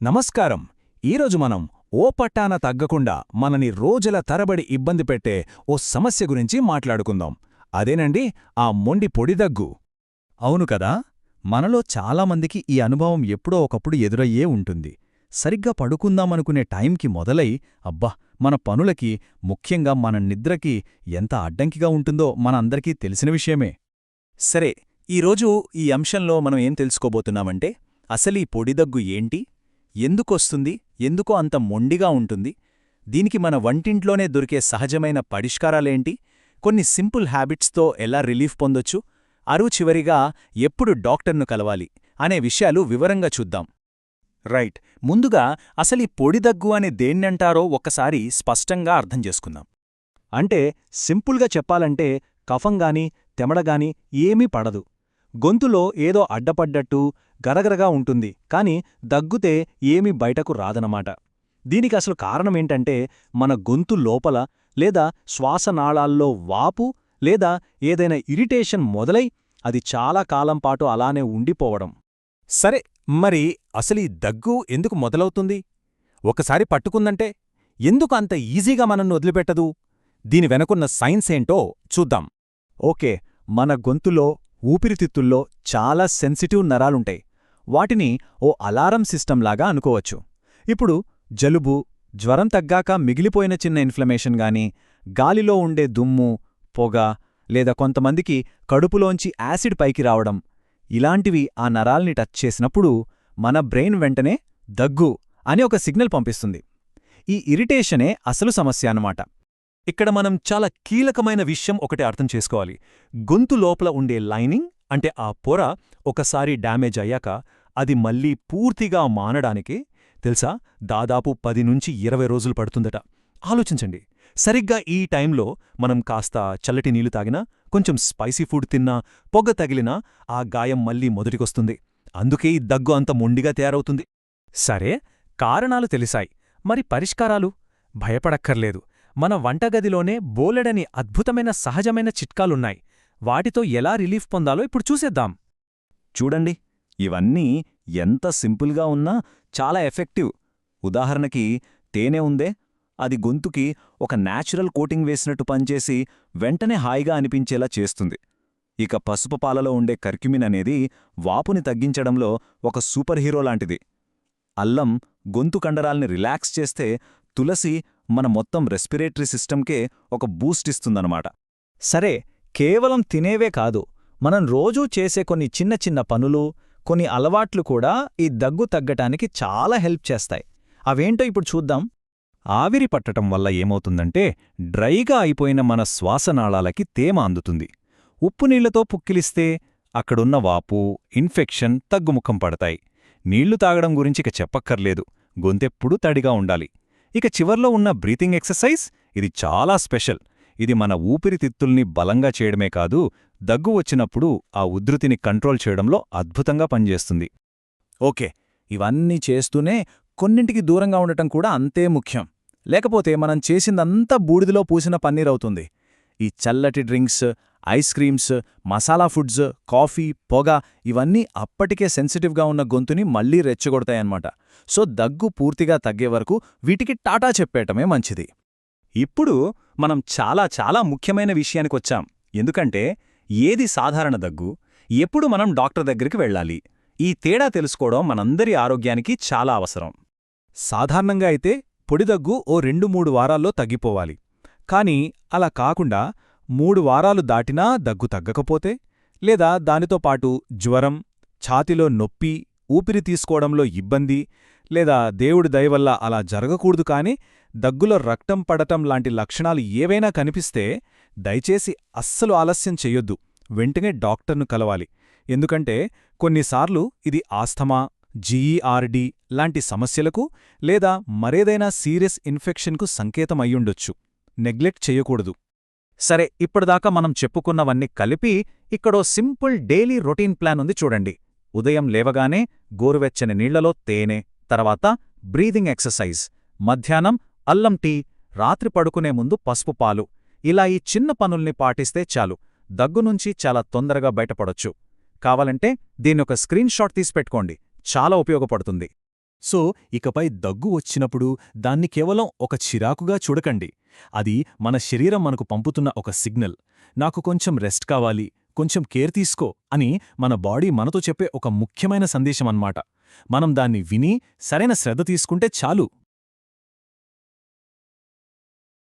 నమస్కారం. ఈరోజు మనం ఓ పట్టాన తగ్గకుండా మనని రోజుల తరబడి ఇబ్బంది పెట్టే ఓ సమస్య గురించి మాట్లాడుకుందాం. అదేనండి ఆ మొండి పొడిదగ్గు. అవును కదా. మనలో చాలామందికి ఈ అనుభవం ఎప్పుడో ఒకప్పుడు ఎదురయ్యే ఉంటుంది. సరిగ్గా పడుకుందామనుకునే టైంకి మొదలై అబ్బా మన పనులకి, ముఖ్యంగా మన నిద్రకి ఎంత అడ్డంకిగా ఉంటుందో మనందరికీ తెలిసిన విషయమే. సరే, ఈరోజు ఈ అంశంలో మనం ఏం తెలుసుకోబోతున్నామంటే అసలీ పొడిదగ్గు ఏంటి, ఎందుకొస్తుంది, ఎందుకో అంత మొండిగా ఉంటుంది, దీనికి మన వంటింట్లోనే దొరికే సహజమైన పరిష్కారాలేంటి, కొన్ని సింపుల్ హ్యాబిట్స్తో ఎలా రిలీఫ్ పొందొచ్చు, చివరిగా ఎప్పుడు డాక్టర్ను కలవాలి అనే విషయాలు వివరంగా చూద్దాం. రైట్, ముందుగా అసలీ పొడిదగ్గు అనే దేన్నంటారో ఒక్కసారి స్పష్టంగా అర్థం చేసుకుందాం. అంటే సింపుల్గా చెప్పాలంటే కఫంగాని తెమడగాని ఏమీ పడదు. గొంతులో ఏదో అడ్డపడ్డట్టు గరగరగా ఉంటుంది, కాని దగ్గుతే ఏమీ బయటకు రాదనమాట. దీనికసలు కారణమేంటంటే మన గొంతు లోపల లేదా శ్వాసనాళాల్లో వాపు లేదా ఏదైనా ఇరిటేషన్ మొదలై అది చాలా కాలంపాటు అలానే ఉండిపోవడం. సరే, మరి అసలీ దగ్గు ఎందుకు మొదలవుతుంది? ఒకసారి పట్టుకుందంటే ఎందుకు అంత ఈజీగా మనల్ని వదిలిపెట్టదు? దీని వెనకున్న సైన్స్ ఏంటో చూద్దాం. ఓకే, మన గొంతులో, ఊపిరితిత్తుల్లో చాలా సెన్సిటివ్ నరాలుంటాయి. వాటిని ఓ అలారం సిస్టంలాగా అనుకోవచ్చు. ఇప్పుడు జలుబు, జ్వరం తగ్గాక మిగిలిపోయిన చిన్న ఇన్ఫ్లమేషన్ గాని, గాలిలో ఉండే దుమ్ము, పొగ, లేదా కొంతమందికి కడుపులోంచి యాసిడ్ పైకి రావడం, ఇలాంటివి ఆ నరాల్ని టచ్ చేసినప్పుడు మన బ్రెయిన్ వెంటనే దగ్గు అని ఒక సిగ్నల్ పంపిస్తుంది. ఈ ఇరిటేషనే అసలు సమస్య అన్నమాట. ఇక్కడ మనం చాలా కీలకమైన విషయం ఒకటి అర్థం చేసుకోవాలి. గొంతు లోపల ఉండే లైనింగ్ అంటే ఆ పొర ఒకసారి డ్యామేజ్ అయ్యాక అది మళ్ళీ పూర్తిగా మానడానికి తెలుసా దాదాపు 10 నుంచి 20 రోజులు పడుతుందట. ఆలోచించండి, సరిగ్గా ఈ టైంలో మనం కాస్త చల్లటి నీళ్లు తాగినా, కొంచెం స్పైసీ ఫుడ్ తిన్నా, పొగ తగిలినా ఆ గాయం మళ్ళీ మొదటికొస్తుంది. అందుకే ఈ దగ్గు అంత మొండిగా తయారవుతుంది. సరే, కారణాలు తెలిసాయి, మరి పరిష్కారాలు? భయపడక్కర్లేదు. మన వంటగదిలోనే బోలెడని అద్భుతమైన సహజమైన చిట్కాలున్నాయి. వాటితో ఎలా రిలీఫ్ పొందాలో ఇప్పుడు చూసేద్దాం. చూడండి, ఇవన్నీ ఎంత సింపుల్గా ఉన్నా చాలా ఎఫెక్టివ్. ఉదాహరణకి తేనె ఉందే, అది గొంతుకి ఒక న్యాచురల్ కోటింగ్ వేసినట్టు పనిచేసి వెంటనే హాయిగా అనిపించేలా చేస్తుంది. ఇక పసుపు పాలలో ఉండే కర్క్యుమిన్ అనేది వాపుని తగ్గించడంలో ఒక సూపర్ హీరో లాంటిది. అల్లం గొంతు కండరాల్ని రిలాక్స్ చేస్తే, తులసి మన మొత్తం రెస్పిరేటరీ సిస్టమ్కే ఒక బూస్ట్ ఇస్తుందన్నమాట. సరే, కేవలం తినేవే కాదు, మనం రోజూ చేసే కొన్ని చిన్న చిన్న పనులు, కొన్ని అలవాట్లు కూడా ఈ దగ్గు తగ్గటానికి చాలా హెల్ప్ చేస్తాయి. అవేంటో ఇప్పుడు చూద్దాం. ఆవిరి పట్టటం వల్ల ఏమవుతుందంటే డ్రైగా అయిపోయిన మన శ్వాసనాళాలకి తేమ అందుతుంది. ఉప్పునీళ్లతో పుక్కిలిస్తే అక్కడున్న వాపు, ఇన్ఫెక్షన్ తగ్గుముఖం పడతాయి. నీళ్లు తాగడం గురించిక చెప్పక్కర్లేదు, గొంతెప్పుడూ తడిగా ఉండాలి. ఇక చివర్లో ఉన్న బ్రీతింగ్ ఎక్సర్సైజ్, ఇది చాలా స్పెషల్. ఇది మన ఊపిరితిత్తుల్ని బలంగా చేయడమే కాదు, దగ్గు వచ్చినప్పుడు ఆ ఉధృతిని కంట్రోల్ చేయడంలో అద్భుతంగా పనిచేస్తుంది. ఓకే, ఇవన్నీ చేస్తూనే కొన్నింటికి దూరంగా ఉండటం కూడా అంతే ముఖ్యం. లేకపోతే మనం చేసిందంతా బూడిదలో పూసిన పన్నీరవుతుంది. ఈ చల్లటి drinks, ice creams, masala foods, coffee, పొగ ఇవన్నీ అప్పటికే సెన్సిటివ్గా ఉన్న గొంతుని మళ్లీ రెచ్చగొడతాయన్నమాట. సో దగ్గు పూర్తిగా తగ్గే వరకు వీటికి టాటా చెప్పేయటమే మంచిది. ఇప్పుడు మనం చాలా చాలా ముఖ్యమైన విషయానికొచ్చాం. ఎందుకంటే ఏది సాధారణ దగ్గు, ఎప్పుడు మనం డాక్టర్ దగ్గరికి వెళ్ళాలి, ఈ తేడా తెలుసుకోవడం మనందరి ఆరోగ్యానికి చాలా అవసరం. సాధారణంగా అయితే పొడిదగ్గు ఓ 2-3 వారాల్లో తగ్గిపోవాలి. కానీ అలా కాకుండా 3 వారాలు దాటినా దగ్గు తగ్గకపోతే, లేదా దానితో పాటు జ్వరం, ఛాతిలో నొప్పి, ఊపిరి తీసుకోవడంలో ఇబ్బంది, లేదా దేవుడి దయవల్ల అలా జరగకూడదు కానీ దగ్గులో రక్తం పడటం లాంటి లక్షణాలు ఏవైనా కనిపిస్తే దయచేసి అస్సలు ఆలస్యం చెయ్యొద్దు, వెంటనే డాక్టర్ను కలవాలి. ఎందుకంటే కొన్నిసార్లు ఇది ఆస్థమా, జీఈఆర్డీ లాంటి సమస్యలకు లేదా మరేదైనా సీరియస్ ఇన్ఫెక్షన్కు సంకేతమయ్యుండొచ్చు. నెగ్లెక్ట్ చెయ్యకూడదు. సరే, ఇప్పటిదాకా మనం చెప్పుకున్నవన్నీ కలిపి ఇక్కడో సింపుల్ డైలీ రొటీన్ ప్లాన్ ఉంది చూడండి. ఉదయం లేవగానే గోరువెచ్చని నీళ్లలో తేనె, తర్వాత బ్రీదింగ్ ఎక్సర్సైజ్, మధ్యాహ్నం అల్లం టీ, రాత్రి పడుకునే ముందు పసుపు పాలు. ఇలా ఈ చిన్న పనుల్ని పాటిస్తే చాలు, దగ్గునుంచి చాలా తొందరగా బయటపడొచ్చు. కావాలంటే దీన్నొక స్క్రీన్ షాట్ తీసిపెట్టుకోండి, చాలా ఉపయోగపడుతుంది. సో ఇకపై దగ్గు వచ్చినప్పుడు దాన్ని కేవలం ఒక చిరాకుగా చూడకండి. అది మన శరీరం మనకు పంపుతున్న ఒక సిగ్నల్. నాకు కొంచెం రెస్ట్ కావాలి, కొంచెం కేర్ తీసుకో అని మన బాడీ మనతో చెప్పే ఒక ముఖ్యమైన సందేశమన్నమాట. మనం దాన్ని విని సరైన శ్రద్ధ తీసుకుంటే చాలు.